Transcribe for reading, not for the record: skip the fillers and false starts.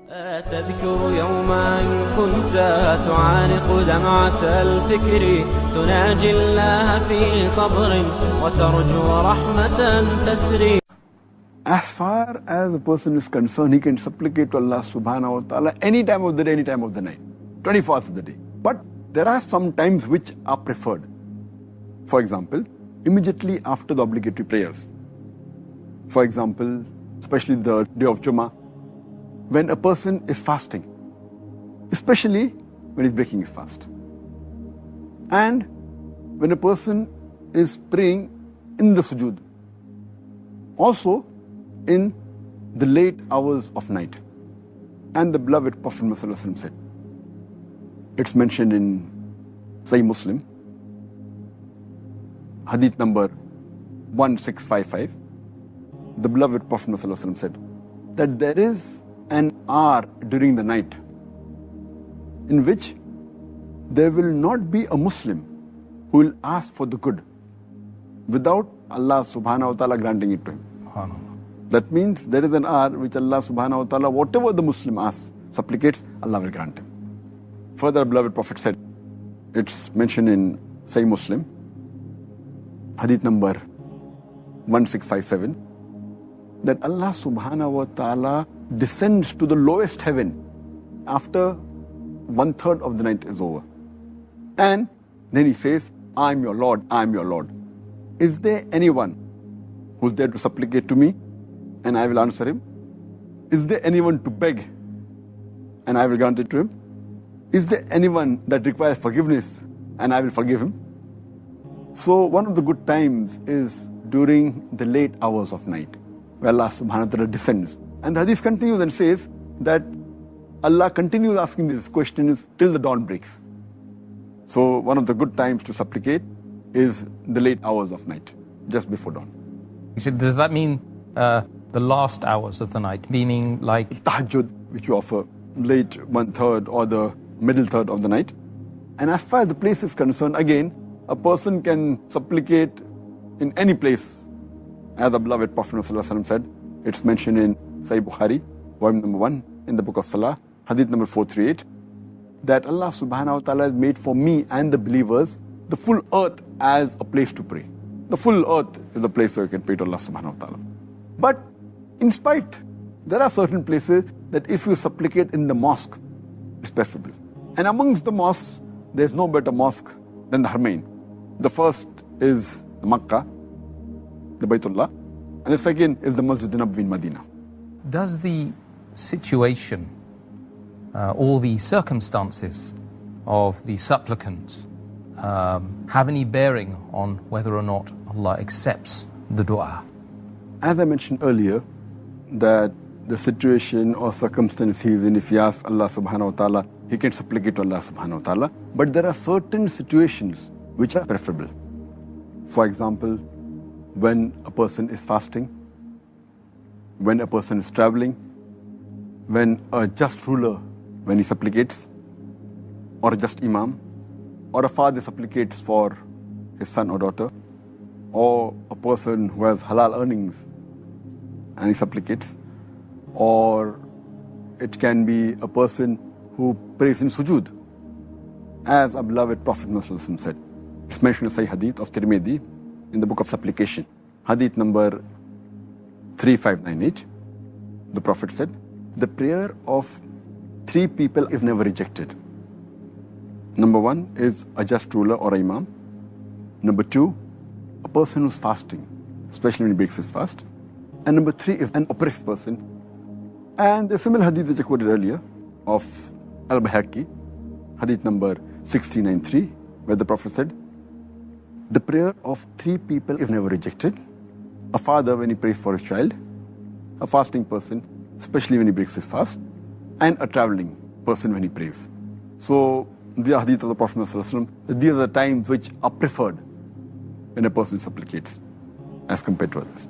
تذكر يوما كنت تعانق دمعة الفكر تناجي الله في صبر وترجو رحمة تسري. As far as a person is concerned, he can supplicate to Allah subhanahu wa ta'ala any time of the day, any time of the night, 24 hours of the day. But there are some times which are preferred. For example, immediately after the obligatory prayers. For example, especially the day of Jummah, when a person is fasting, especially when he's breaking his fast. And when a person is praying in the sujood. Also, in the late hours of night. And the beloved Prophet ﷺ said, it's mentioned in Sahih Muslim, Hadith number 1655, the beloved Prophet ﷺ said that there is an hour during the night in which there will not be a Muslim who will ask for the good without Allah subhanahu wa ta'ala granting it to him. That means there is an hour which Allah subhanahu wa ta'ala, whatever the Muslim asks, supplicates, Allah will grant him. Further, beloved Prophet said, it's mentioned in Sahih Muslim, Hadith number 1657, that Allah subhanahu wa ta'ala descends to the lowest heaven after 1/3 of the night is over. And then he says, I am your Lord, I am your Lord. Is there anyone who's there to supplicate to me and I will answer him? Is there anyone to beg and I will grant it to him? Is there anyone that requires forgiveness and I will forgive him? So one of the good times is during the late hours of night, where Allah subhanahu wa ta'ala descends. And the hadith continues and says that Allah continues asking these questions till the dawn breaks. So one of the good times to supplicate is the late hours of night, just before dawn. Does that mean the last hours of the night, meaning like tahajjud, which you offer late 1/3 or the middle third of the night? And as far as the place is concerned, again, a person can supplicate in any place. As the beloved Prophet ﷺ said, it's mentioned in Sahih Bukhari, volume number 1, in the book of Salah, Hadith number 438, that Allah subhanahu wa ta'ala has made for me and the believers the full earth as a place to pray. The full earth is a place where you can pray to Allah subhanahu wa ta'ala. But in spite, there are certain places that if you supplicate in the mosque, it's preferable. And amongst the mosques, there's no better mosque than the Haramain. The first is the Makkah, the Baytullah, and the second is the Masjid Nabawi in Medina. Does the situation or the circumstances of the supplicant have any bearing on whether or not Allah accepts the dua? As I mentioned earlier, that the situation or circumstance he is in, if he asks Allah subhanahu wa ta'ala, he can supplicate to Allah subhanahu wa ta'ala. But there are certain situations which are preferable. For example, when a person is fasting, when a person is traveling, when a just ruler, when he supplicates, or a just imam, or a father supplicates for his son or daughter, or a person who has halal earnings and he supplicates, or it can be a person who prays in sujood, as our beloved Prophet ﷺ said. It's mentioned in Sahih Hadith of at-Tirmidhi in the book of supplication, Hadith number 3598. The Prophet said, the prayer of 3 people is never rejected. Number 1 is a just ruler or a imam. Number 2, a person who's fasting, especially when he breaks his fast. And number 3 is an oppressed person. And the similar hadith which I quoted earlier of al-Hakim, hadith number 1693, where the Prophet said, the prayer of 3 people is never rejected. A father when he prays for his child, a fasting person, especially when he breaks his fast, and a traveling person when he prays. So the hadith of the Prophet ﷺ, these are the times which are preferred when a person supplicates as compared to others.